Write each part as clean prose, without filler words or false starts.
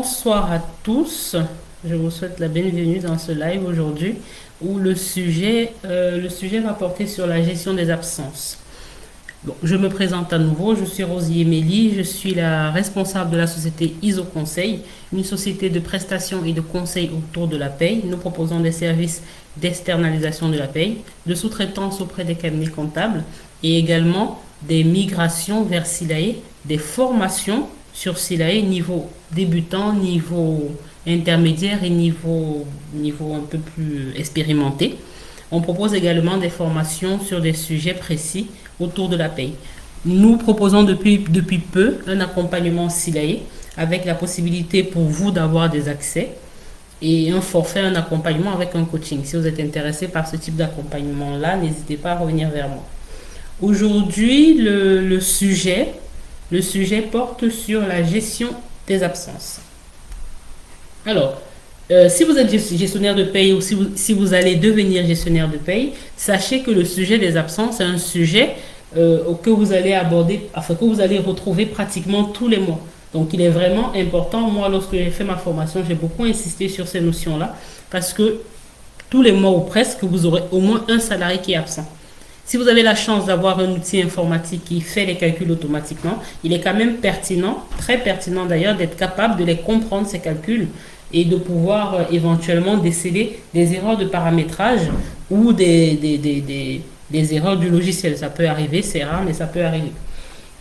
Bonsoir à tous. Je vous souhaite la bienvenue dans ce live aujourd'hui où le sujet va porter sur la gestion des absences. Bon, je me présente à nouveau. Je suis Rosie Emélie. Je suis la responsable de la société ISO Conseil, une société de prestation et de conseil autour de la paye. Nous proposons des services d'externalisation de la paye, de sous-traitance auprès des cabinets comptables et également des migrations vers Silae, des formations sur Silae niveau débutant, niveau intermédiaire et niveau un peu plus expérimenté. On propose également des formations sur des sujets précis autour de la paye. Nous proposons depuis peu un accompagnement Silae avec la possibilité pour vous d'avoir des accès et un forfait, un accompagnement avec un coaching. Si vous êtes intéressé par ce type d'accompagnement-là, n'hésitez pas à revenir vers moi. Aujourd'hui, le sujet porte sur la gestion des absences. Alors, si vous êtes gestionnaire de paye ou si vous allez devenir gestionnaire de paye, sachez que le sujet des absences est un sujet que vous allez aborder, enfin que vous allez retrouver pratiquement tous les mois. Donc, il est vraiment important. Moi, lorsque j'ai fait ma formation, j'ai beaucoup insisté sur ces notions-là parce que tous les mois ou presque, vous aurez au moins un salarié qui est absent. Si vous avez la chance d'avoir un outil informatique qui fait les calculs automatiquement, il est quand même pertinent, très pertinent d'ailleurs, d'être capable de les comprendre, ces calculs, et de pouvoir éventuellement déceler des erreurs de paramétrage ou des erreurs du logiciel. Ça peut arriver, c'est rare, mais ça peut arriver.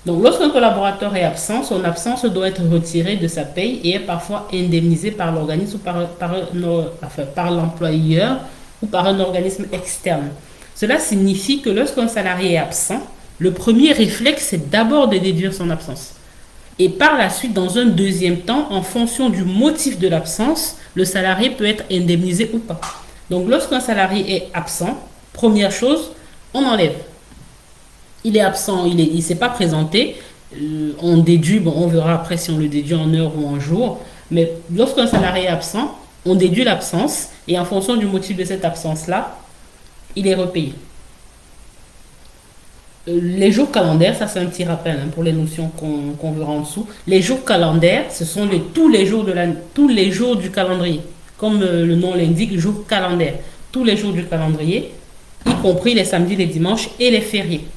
Donc, lorsqu'un collaborateur est absent, son absence doit être retirée de sa paye et est parfois indemnisée par l'organisme ou par l'employeur ou par un organisme externe. Cela signifie que lorsqu'un salarié est absent, le premier réflexe, c'est d'abord de déduire son absence. Et par la suite, dans un deuxième temps, en fonction du motif de l'absence, le salarié peut être indemnisé ou pas. Donc, lorsqu'un salarié est absent, première chose, on enlève. Il est absent, il ne s'est pas présenté. On déduit, bon, on verra après si on le déduit en heure ou en jour. Mais lorsqu'un salarié est absent, on déduit l'absence et en fonction du motif de cette absence-là, il est repayé. Les jours calendaires, ça c'est un petit rappel pour les notions qu'on verra en dessous. Les jours calendaires, ce sont tous les jours du calendrier. Comme le nom l'indique, jours calendaires. Tous les jours du calendrier, y compris les samedis, les dimanches et les fériés.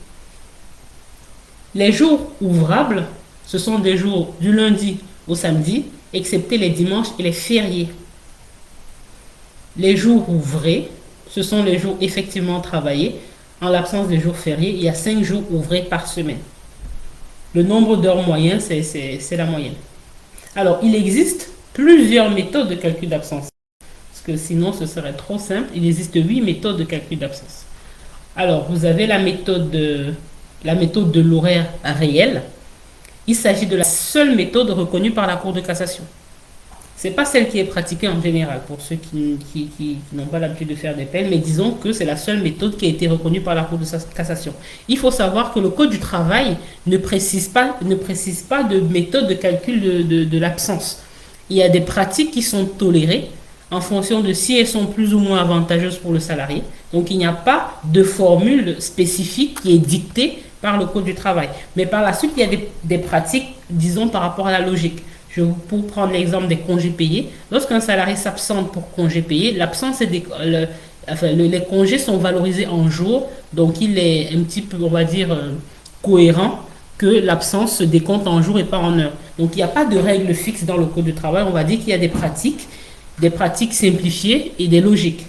Les jours ouvrables, ce sont des jours du lundi au samedi, excepté les dimanches et les fériés. Les jours ouvrés, ce sont les jours effectivement travaillés. En l'absence des jours fériés, il y a 5 jours ouvrés par semaine. Le nombre d'heures moyen, c'est la moyenne. Alors, il existe plusieurs méthodes de calcul d'absence. Parce que sinon, ce serait trop simple. Il existe 8 méthodes de calcul d'absence. Alors, vous avez la méthode de l'horaire réel. Il s'agit de la seule méthode reconnue par la Cour de cassation. Ce n'est pas celle qui est pratiquée en général pour ceux qui n'ont pas l'habitude de faire des peines, mais disons que c'est la seule méthode qui a été reconnue par la Cour de cassation. Il faut savoir que le Code du travail ne précise pas de méthode de calcul de l'absence. Il y a des pratiques qui sont tolérées en fonction de si elles sont plus ou moins avantageuses pour le salarié. Donc il n'y a pas de formule spécifique qui est dictée par le Code du travail. Mais par la suite, il y a des pratiques, disons, par rapport à la logique. Pour prendre l'exemple des congés payés, lorsqu'un salarié s'absente pour congés payés, l'absence les congés sont valorisés en jours, donc il est un petit peu, on va dire, cohérent que l'absence se décompte en jours et pas en heures. Donc il n'y a pas de règle fixe dans le Code du travail, on va dire qu'il y a des pratiques simplifiées et des logiques.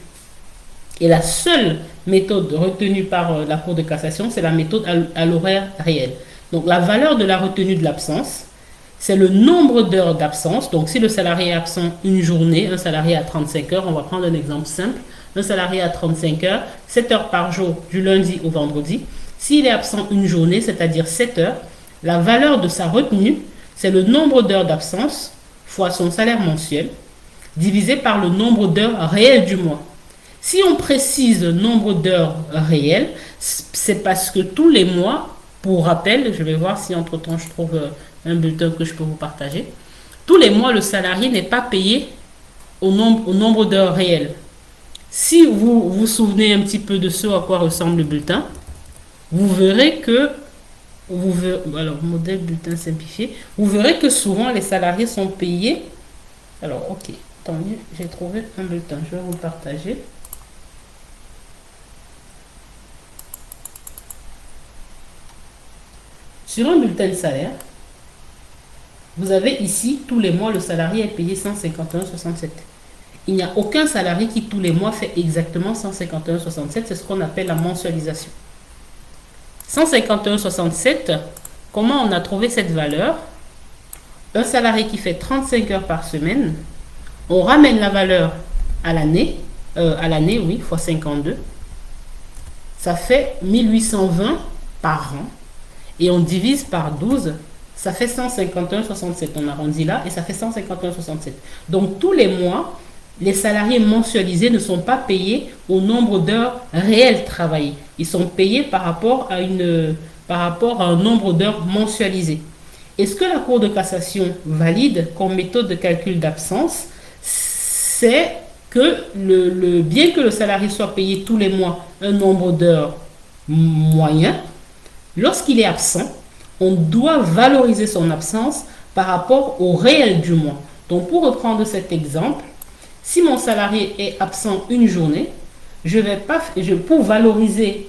Et la seule méthode retenue par la Cour de cassation, c'est la méthode à l'horaire réel. Donc la valeur de la retenue de l'absence, c'est le nombre d'heures d'absence. Donc, si le salarié est absent une journée, un salarié à 35 heures, on va prendre un exemple simple. Un salarié à 35 heures, 7 heures par jour du lundi au vendredi. S'il est absent une journée, c'est-à-dire 7 heures, la valeur de sa retenue, c'est le nombre d'heures d'absence fois son salaire mensuel, divisé par le nombre d'heures réelles du mois. Si on précise le nombre d'heures réelles, c'est parce que tous les mois, pour rappel, je vais voir si entre-temps je trouve un bulletin que je peux vous partager. Tous les mois, le salarié n'est pas payé au nombre d'heures réelles. Si vous vous souvenez un petit peu de ce à quoi ressemble le bulletin, vous verrez que, modèle bulletin simplifié, vous verrez que souvent les salariés sont payés Alors, ok, tant mieux, j'ai trouvé un bulletin, je vais vous le partager. Sur un bulletin de salaire, vous avez ici, tous les mois, le salarié est payé 151,67. Il n'y a aucun salarié qui, tous les mois, fait exactement 151,67. C'est ce qu'on appelle la mensualisation. 151,67, comment on a trouvé cette valeur? Un salarié qui fait 35 heures par semaine, on ramène la valeur à l'année, oui, fois 52. Ça fait 1820 par an. Et on divise par 12, ça fait 151,67. On arrondit là et ça fait 151,67. Donc tous les mois, les salariés mensualisés ne sont pas payés au nombre d'heures réelles travaillées. Ils sont payés par rapport à un nombre d'heures mensualisées. Et ce que la Cour de cassation valide comme méthode de calcul d'absence, c'est que bien que le salarié soit payé tous les mois un nombre d'heures moyen, lorsqu'il est absent, on doit valoriser son absence par rapport au réel du mois. Donc, pour reprendre cet exemple, si mon salarié est absent une journée, pour valoriser,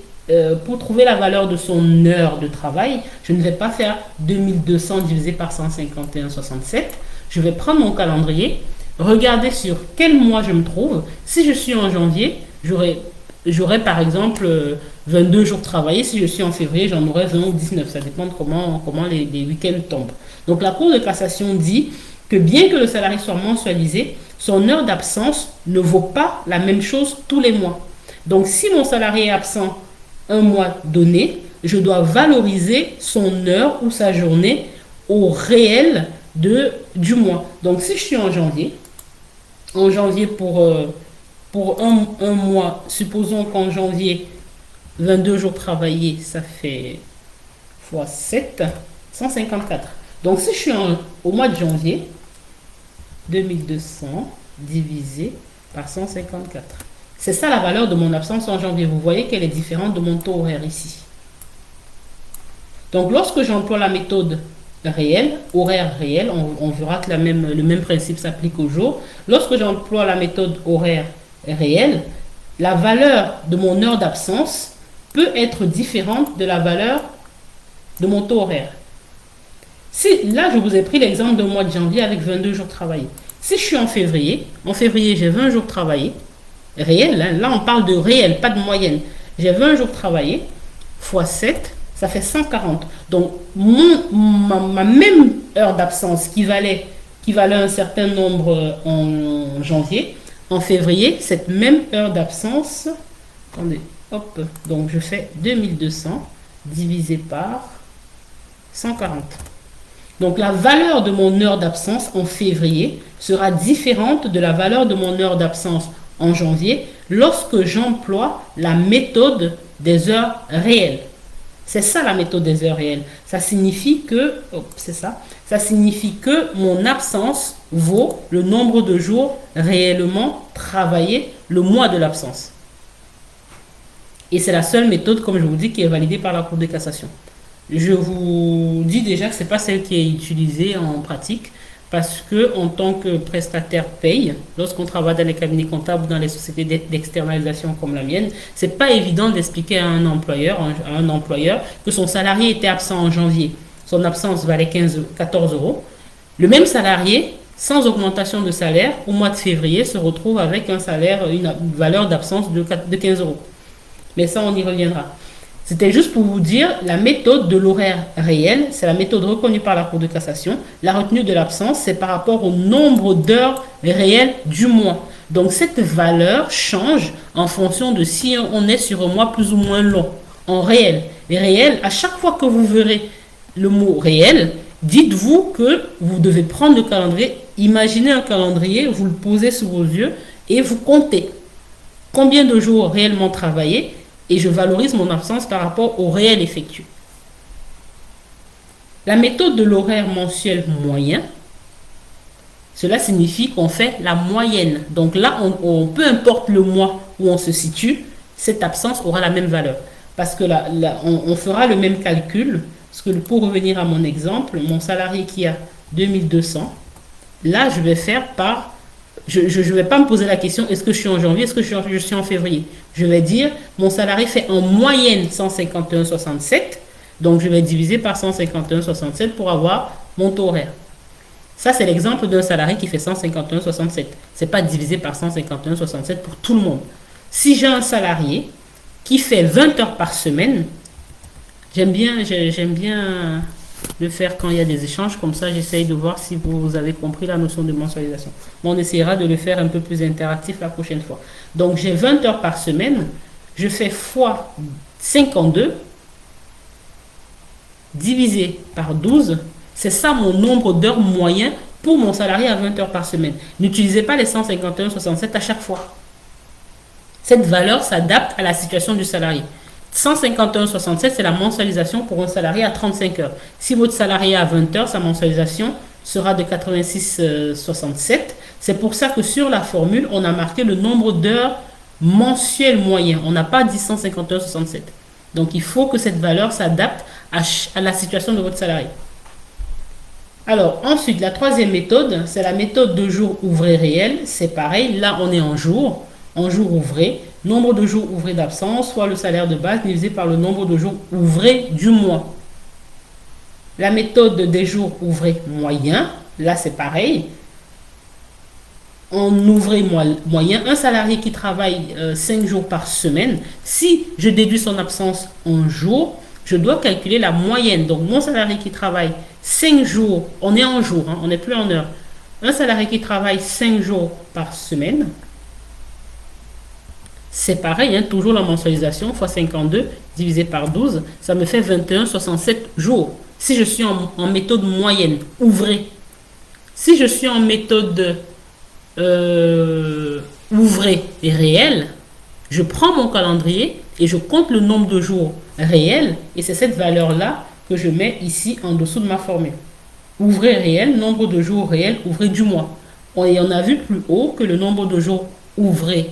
pour trouver la valeur de son heure de travail, je ne vais pas faire 2200 divisé par 151,67. Je vais prendre mon calendrier, regarder sur quel mois je me trouve. Si je suis en janvier, j'aurai par exemple 22 jours travaillés. Si je suis en février, j'en aurai 20 ou 19. Ça dépend de comment les week-ends tombent. Donc la Cour de cassation dit que bien que le salarié soit mensualisé, son heure d'absence ne vaut pas la même chose tous les mois. Donc si mon salarié est absent un mois donné, je dois valoriser son heure ou sa journée au réel du mois. Donc si je suis en janvier pour un mois, supposons qu'en janvier, 22 jours travaillés, ça fait fois 7, 154. Donc si je suis au mois de janvier, 2200 divisé par 154. C'est ça la valeur de mon absence en janvier. Vous voyez qu'elle est différente de mon taux horaire ici. Donc lorsque j'emploie la méthode réelle, horaire réel, on verra que le même principe s'applique au jour. Lorsque j'emploie la méthode horaire réelle, la valeur de mon heure d'absence peut être différente de la valeur de mon taux horaire. Si là, je vous ai pris l'exemple du mois de janvier avec 22 jours travaillés. Si je suis en février j'ai 20 jours travaillés, réel, hein, là on parle de réel, pas de moyenne. J'ai 20 jours travaillés, fois 7, ça fait 140. Donc, ma même heure d'absence qui valait un certain nombre en janvier, en février, cette même heure d'absence, attendez, hop, donc je fais 2200 divisé par 140. Donc la valeur de mon heure d'absence en février sera différente de la valeur de mon heure d'absence en janvier lorsque j'emploie la méthode des heures réelles. C'est ça la méthode des heures réelles. Ça signifie que, ça signifie que mon absence vaut le nombre de jours réellement travaillés le mois de l'absence. Et c'est la seule méthode, comme je vous dis, qui est validée par la Cour de cassation. Je vous dis déjà que ce n'est pas celle qui est utilisée en pratique parce que en tant que prestataire paye, lorsqu'on travaille dans les cabinets comptables ou dans les sociétés d'externalisation comme la mienne, c'est pas évident d'expliquer à un employeur que son salarié était absent en janvier. Son absence valait 14 euros. Le même salarié, sans augmentation de salaire, au mois de février, se retrouve avec une valeur d'absence de 15 euros. Mais ça, on y reviendra. C'était juste pour vous dire, la méthode de l'horaire réel, c'est la méthode reconnue par la Cour de cassation. La retenue de l'absence, c'est par rapport au nombre d'heures réelles du mois. Donc, cette valeur change en fonction de si on est sur un mois plus ou moins long. En réel. Et réel, à chaque fois que vous verrez le mot réel, dites-vous que vous devez prendre le calendrier, imaginez un calendrier, vous le posez sous vos yeux et vous comptez combien de jours réellement travaillés et je valorise mon absence par rapport au réel effectué. La méthode de l'horaire mensuel moyen, cela signifie qu'on fait la moyenne. Donc là, peu importe le mois où on se situe, cette absence aura la même valeur. Parce que là, on fera le même calcul. Parce que pour revenir à mon exemple, mon salarié qui a 2200, Là, je vais faire par... Je ne vais pas me poser la question, est-ce que je suis en janvier, est-ce que je suis en février? Je vais dire, mon salarié fait en moyenne 151,67. Donc, je vais diviser par 151,67 pour avoir mon taux horaire. Ça, c'est l'exemple d'un salarié qui fait 151,67. Ce n'est pas divisé par 151,67 pour tout le monde. Si j'ai un salarié qui fait 20 heures par semaine, j'aime bien le faire quand il y a des échanges. Comme ça, j'essaye de voir si vous avez compris la notion de mensualisation. Mais on essaiera de le faire un peu plus interactif la prochaine fois. Donc, j'ai 20 heures par semaine. Je fais fois 52 divisé par 12. C'est ça mon nombre d'heures moyen pour mon salarié à 20 heures par semaine. N'utilisez pas les 151,67 à chaque fois. Cette valeur s'adapte à la situation du salarié. 151,67, c'est la mensualisation pour un salarié à 35 heures. Si votre salarié a 20 heures, sa mensualisation sera de 86,67. C'est pour ça que sur la formule, on a marqué le nombre d'heures mensuelles moyen. On n'a pas dit 151,67. Donc, il faut que cette valeur s'adapte à la situation de votre salarié. Alors, ensuite, la troisième méthode, c'est la méthode de jours ouvrés réels. C'est pareil, là, on est en jours ouvrés. Nombre de jours ouvrés d'absence, soit le salaire de base divisé par le nombre de jours ouvrés du mois. La méthode des jours ouvrés moyens, là, c'est pareil. En ouvrier moyen, un salarié qui travaille 5 jours par semaine, si je déduis son absence en jours, je dois calculer la moyenne. Donc, mon salarié qui travaille 5 jours, on est en jours, hein, on n'est plus en heure. Un salarié qui travaille 5 jours par semaine, c'est pareil, hein, toujours la mensualisation, fois 52 divisé par 12, ça me fait 21,67 jours. Si je suis en méthode moyenne, ouvrée. Si je suis en méthode ouvrée et réelle, je prends mon calendrier et je compte le nombre de jours réels et c'est cette valeur-là que je mets ici en dessous de ma formule. Ouvré réel, nombre de jours réels ouvrés du mois. Et on a vu plus haut que le nombre de jours ouvrés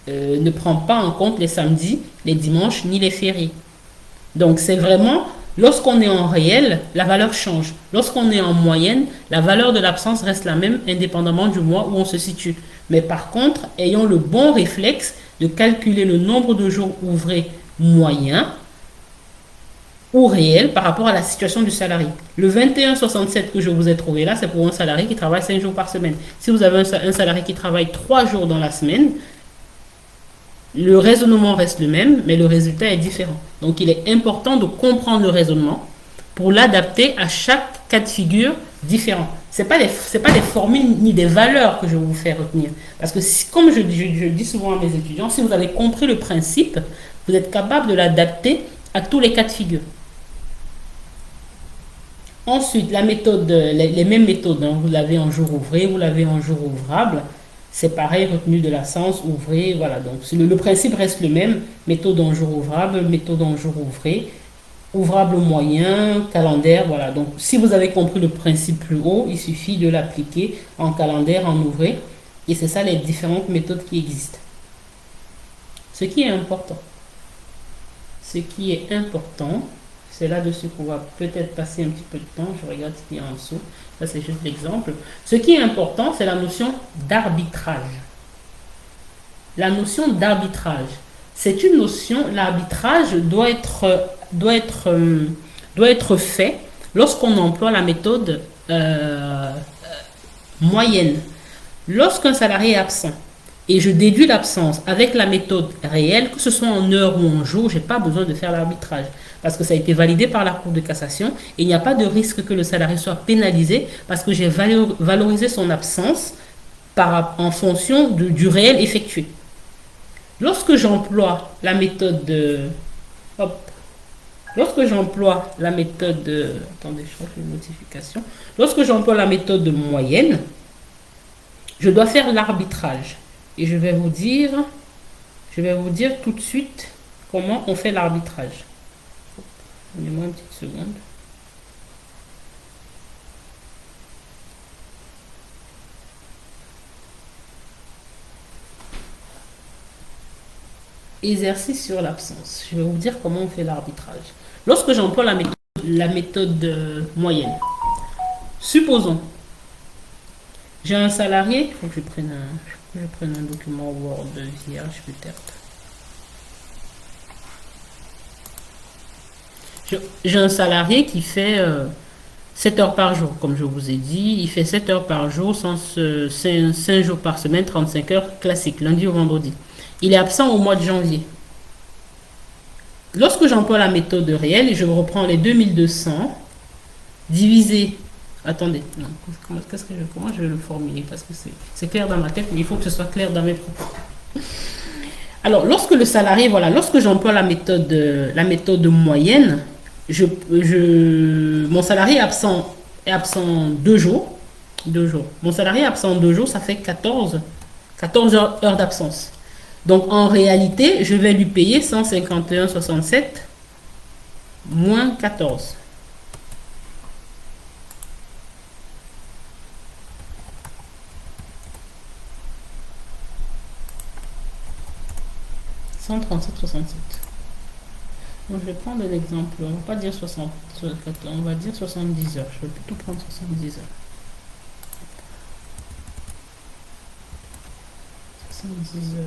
ne prend pas en compte les samedis, les dimanches ni les fériés. Donc c'est vraiment, lorsqu'on est en réel, la valeur change. Lorsqu'on est en moyenne, la valeur de l'absence reste la même indépendamment du mois où on se situe. Mais par contre, ayons le bon réflexe de calculer le nombre de jours ouvrés moyen ou réel par rapport à la situation du salarié. Le 21,67 que je vous ai trouvé là, c'est pour un salarié qui travaille 5 jours par semaine. Si vous avez un salarié qui travaille 3 jours dans la semaine, le raisonnement reste le même, mais le résultat est différent. Donc, il est important de comprendre le raisonnement pour l'adapter à chaque cas de figure différent. Ce n'est pas des formules ni des valeurs que je vais vous faire retenir. Parce que, comme je dis souvent à mes étudiants, si vous avez compris le principe, vous êtes capable de l'adapter à tous les cas de figure. Ensuite, la méthode, les mêmes méthodes, hein, vous l'avez en jour ouvré, vous l'avez en jour ouvrable. C'est pareil, retenue de l'absence, ouvré, voilà. Donc, le principe reste le même. Méthode en jour ouvrable, méthode en jour ouvré, ouvrable moyen, calendaire, voilà. Donc, si vous avez compris le principe plus haut, il suffit de l'appliquer en calendaire, en ouvré. Et c'est ça les différentes méthodes qui existent. Ce qui est important, c'est là-dessus qu'on va peut-être passer un petit peu de temps. Je regarde ce qu'il y a en dessous. Ça, c'est juste l'exemple. Ce qui est important, c'est la notion d'arbitrage. La notion d'arbitrage, c'est une notion, l'arbitrage doit être fait lorsqu'on emploie la méthode moyenne. Lorsqu'un salarié est absent et je déduis l'absence avec la méthode réelle, que ce soit en heure ou en jour, je n'ai pas besoin de faire l'arbitrage. Parce que ça a été validé par la Cour de cassation et il n'y a pas de risque que le salarié soit pénalisé parce que j'ai valorisé son absence en fonction du réel effectué. Lorsque j'emploie la méthode lorsque j'emploie la méthode attendez, je crois que j'ai une notification. Lorsque j'emploie la méthode moyenne, je dois faire l'arbitrage. Et je vais vous dire tout de suite comment on fait l'arbitrage. Donnez-moi une petite seconde. Exercice sur l'absence. Je vais vous dire comment on fait l'arbitrage. Lorsque j'emploie la méthode moyenne, supposons J'ai un salarié, il faut que je prenne un document Word vierge peut-être. J'ai un salarié qui fait 7 heures par jour, comme je vous ai dit. Il fait 7 heures par jour, 5 jours par semaine, 35 heures classique, lundi au vendredi. Il est absent au mois de janvier. Lorsque j'emploie la méthode réelle, je reprends les 2200 divisé. Attendez, non, comment je vais le formuler? Parce que c'est clair dans ma tête, mais il faut que ce soit clair dans mes propos. Alors, lorsque le salarié, voilà, lorsque j'emploie la méthode moyenne, mon salarié est absent 2 jours. 2 jours. Mon salarié est absent 2 jours, ça fait 14 heures d'absence. Donc, en réalité, je vais lui payer 151,67 moins 14. Donc, je vais prendre l'exemple, on va pas dire 60, on va dire 70 heures. Je vais plutôt prendre 70 heures. 70 heures.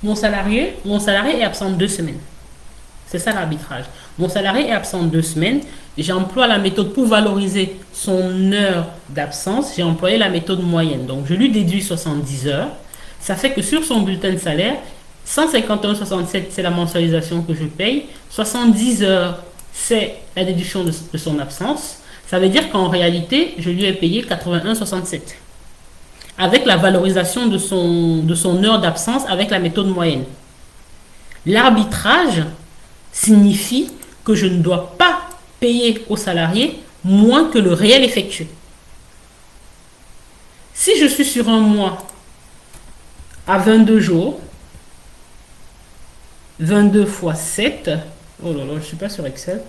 Mon salarié est absent 2 semaines. C'est ça l'arbitrage. Mon salarié est absent 2 semaines. J'emploie la méthode pour valoriser son heure d'absence. J'ai employé la méthode moyenne. Donc, je lui déduis 70 heures. Ça fait que sur son bulletin de salaire, 151,67, c'est la mensualisation que je paye. 70 heures, c'est la déduction de son absence. Ça veut dire qu'en réalité, je lui ai payé 81,67. Avec la valorisation de son heure d'absence avec la méthode moyenne. L'arbitrage signifie que je ne dois pas payer au salarié moins que le réel effectué. Si je suis sur un mois à 22 jours, 22 fois 7, oh là là, je ne suis pas sur Excel,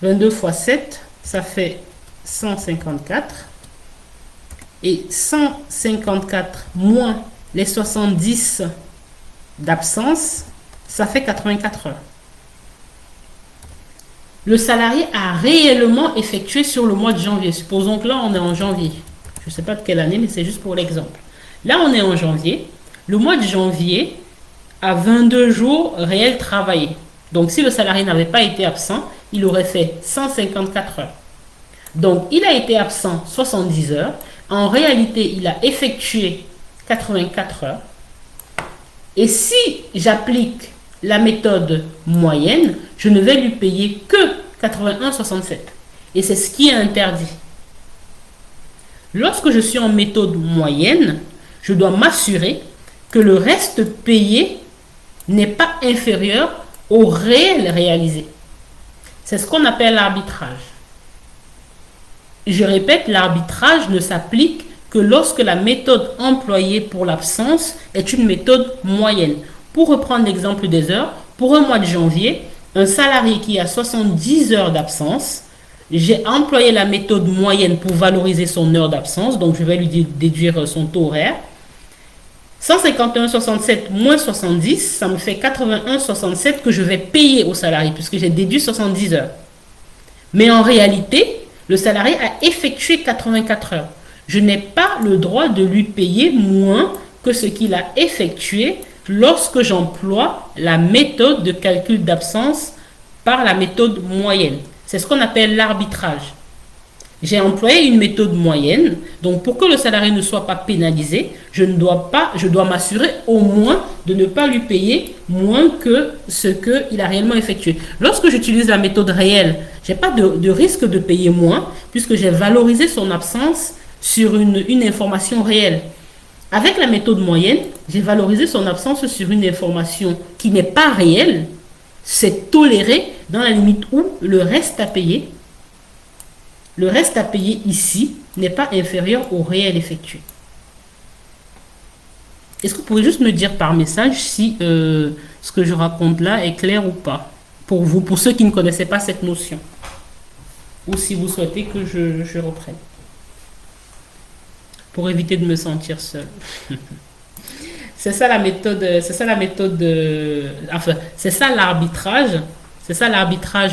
22 fois 7, ça fait 154. Et 154 moins les 70 d'absence, ça fait 84 heures. Le salarié a réellement effectué sur le mois de janvier. Supposons que là, on est en janvier. Je ne sais pas de quelle année, mais c'est juste pour l'exemple. Là, on est en janvier. Le mois de janvier a 22 jours réels travaillés. Donc, si le salarié n'avait pas été absent, il aurait fait 154 heures. Donc, il a été absent 70 heures. En réalité, il a effectué 84 heures. Et si j'applique la méthode moyenne, je ne vais lui payer que 81,67. Et c'est ce qui est interdit. Lorsque je suis en méthode moyenne, je dois m'assurer que le reste payé n'est pas inférieur au réel réalisé. C'est ce qu'on appelle l'arbitrage. Je répète, l'arbitrage ne s'applique que lorsque la méthode employée pour l'absence est une méthode moyenne. Pour reprendre l'exemple des heures, pour un mois de janvier, un salarié qui a 70 heures d'absence, j'ai employé la méthode moyenne pour valoriser son heure d'absence, donc je vais lui déduire son taux horaire. 151,67 moins 70, ça me fait 81,67 que je vais payer au salarié puisque j'ai déduit 70 heures. Mais en réalité, le salarié a effectué 84 heures. Je n'ai pas le droit de lui payer moins que ce qu'il a effectué lorsque j'emploie la méthode de calcul d'absence par la méthode moyenne. C'est ce qu'on appelle l'arbitrage. J'ai employé une méthode moyenne, donc pour que le salarié ne soit pas pénalisé, je dois m'assurer au moins de ne pas lui payer moins que ce qu'il a réellement effectué. Lorsque j'utilise la méthode réelle, je n'ai pas de risque de payer moins puisque j'ai valorisé son absence sur une information réelle. Avec la méthode moyenne, j'ai valorisé son absence sur une information qui n'est pas réelle. C'est toléré dans la limite où le reste à payer ici n'est pas inférieur au réel effectué. Est-ce que vous pouvez juste me dire par message si ce que je raconte là est clair ou pas pour vous, pour ceux qui ne connaissaient pas cette notion, ou si vous souhaitez que je reprenne pour éviter de me sentir seul. c'est ça la méthode enfin, c'est ça l'arbitrage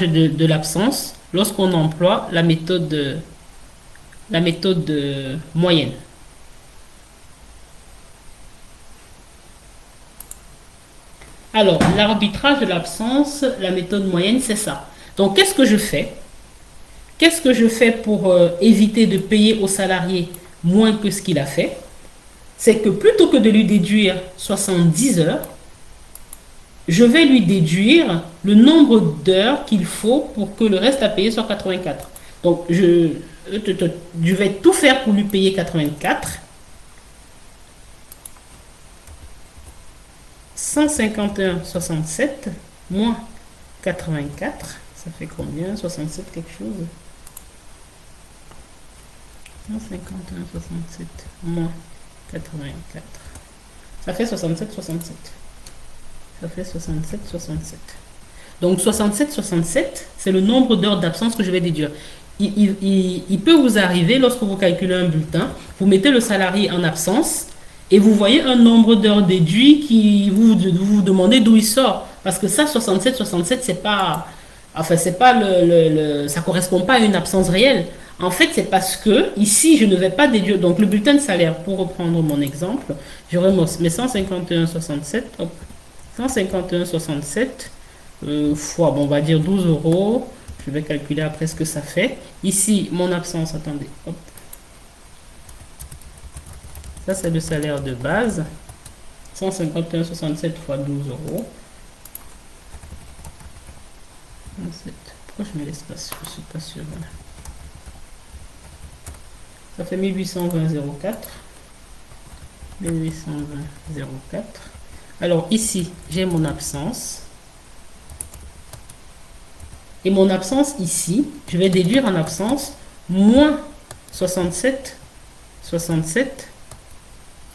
de l'absence lorsqu'on emploie la méthode moyenne. Alors, l'arbitrage de l'absence, la méthode moyenne, c'est ça. Donc, qu'est-ce que je fais? Qu'est-ce que je fais pour éviter de payer au salarié moins que ce qu'il a fait? C'est que plutôt que de lui déduire 70 heures, je vais lui déduire le nombre d'heures qu'il faut pour que le reste à payer soit 84. Donc, je vais tout faire pour lui payer 84. 151,67 moins 84, ça fait combien? 67 quelque chose. 151,67 moins 84. Ça fait 67,67. Ça fait 67,67. Donc 67,67, c'est le nombre d'heures d'absence que je vais déduire. Il peut vous arriver, lorsque vous calculez un bulletin, vous mettez le salarié en absence et vous voyez un nombre d'heures déduit qui vous demandez d'où il sort. Parce que ça, 67,67, c'est pas, enfin, c'est pas ça correspond pas à une absence réelle. En fait, c'est parce que ici, je ne vais pas déduire. Donc, le bulletin de salaire, pour reprendre mon exemple, j'aurai mes 151,67, hop, 151,67 fois, bon, on va dire 12 euros. Je vais calculer après ce que ça fait. Ici, mon absence, attendez, hop. Ça, c'est le salaire de base. 151,67 fois 12 euros. 27. Pourquoi je mets l'espace? Je ne suis pas sûr. Voilà. Ça fait 1820,04. 1820,04. Alors ici, j'ai mon absence. Et mon absence ici, je vais déduire en absence moins 67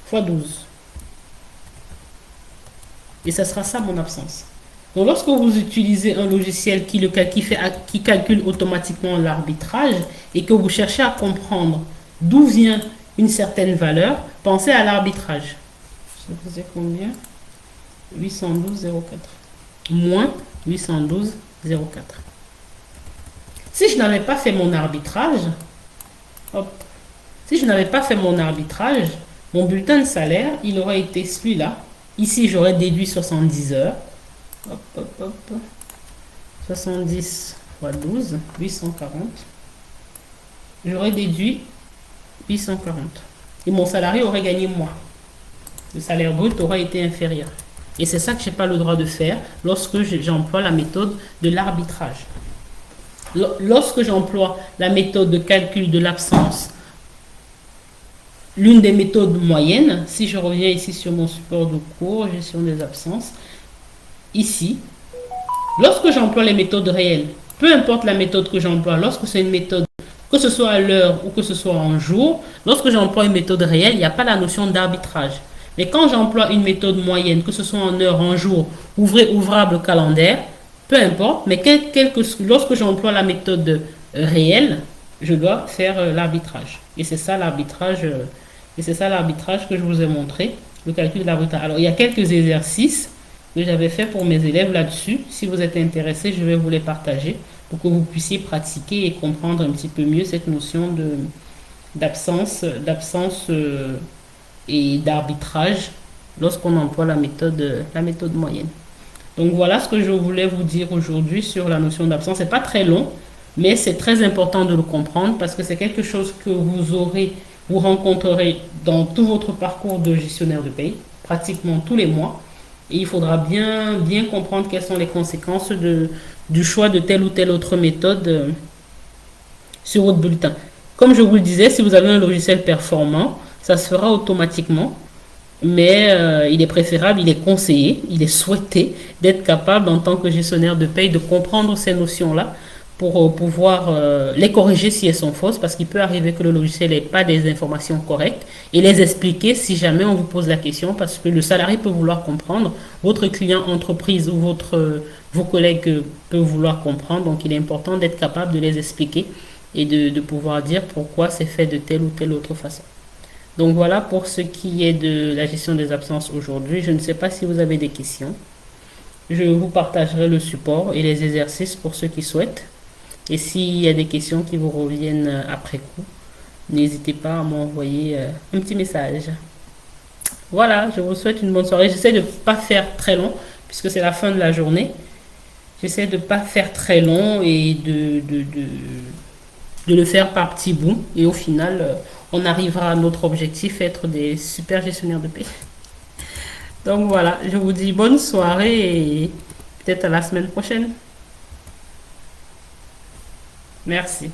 fois 12. Et ça sera ça mon absence. Donc lorsque vous utilisez un logiciel qui calcule automatiquement l'arbitrage et que vous cherchez à comprendre d'où vient une certaine valeur, pensez à l'arbitrage. Ça faisait combien? 812,04. Moins 812,04. Si je n'avais pas fait mon arbitrage, hop, si je n'avais pas fait mon arbitrage, mon bulletin de salaire, il aurait été celui-là. Ici, j'aurais déduit 70 heures. Hop, hop, hop. 70 fois 12, 840. J'aurais déduit 840. Et mon salarié aurait gagné moins. Le salaire brut aurait été inférieur. Et c'est ça que je n'ai pas le droit de faire lorsque j'emploie la méthode de l'arbitrage. Lorsque j'emploie la méthode de calcul de l'absence, l'une des méthodes moyennes, si je reviens ici sur mon support de cours, gestion des absences, ici, lorsque j'emploie les méthodes réelles, peu importe la méthode que j'emploie, lorsque c'est une méthode, que ce soit à l'heure ou que ce soit en jour, lorsque j'emploie une méthode réelle, il n'y a pas la notion d'arbitrage. Mais quand j'emploie une méthode moyenne, que ce soit en heure, en jour, ouvrable, calendaire, peu importe, mais lorsque j'emploie la méthode réelle, je dois faire l'arbitrage. Et c'est ça l'arbitrage que je vous ai montré, le calcul de l'arbitrage. Alors, il y a quelques exercices que j'avais fait pour mes élèves là-dessus. Si vous êtes intéressés, je vais vous les partager pour que vous puissiez pratiquer et comprendre un petit peu mieux cette notion d'absence et d'arbitrage lorsqu'on emploie la méthode moyenne. Donc voilà ce que je voulais vous dire aujourd'hui sur la notion d'absence. C'est pas très long, mais c'est très important de le comprendre parce que c'est quelque chose que vous rencontrerez dans tout votre parcours de gestionnaire de paye, pratiquement tous les mois. Et il faudra bien comprendre quelles sont les conséquences du choix de telle ou telle autre méthode sur votre bulletin. Comme je vous le disais, si vous avez un logiciel performant, ça se fera automatiquement. Mais il est préférable, il est conseillé, il est souhaité d'être capable en tant que gestionnaire de paye de comprendre ces notions-là pour pouvoir les corriger si elles sont fausses, parce qu'il peut arriver que le logiciel n'ait pas des informations correctes, et les expliquer si jamais on vous pose la question, parce que le salarié peut vouloir comprendre, votre client entreprise ou vos collègues peuvent vouloir comprendre, donc il est important d'être capable de les expliquer et de pouvoir dire pourquoi c'est fait de telle ou telle autre façon. Donc voilà pour ce qui est de la gestion des absences aujourd'hui. Je ne sais pas si vous avez des questions. Je vous partagerai le support et les exercices pour ceux qui souhaitent. Et s'il y a des questions qui vous reviennent après coup, n'hésitez pas à m'envoyer un petit message. Voilà, je vous souhaite une bonne soirée. J'essaie de ne pas faire très long puisque c'est la fin de la journée. J'essaie de ne pas faire très long et de le faire par petits bouts. Et au final, on arrivera à notre objectif, être des super gestionnaires de paix. Donc voilà, je vous dis bonne soirée et peut-être à la semaine prochaine. Merci.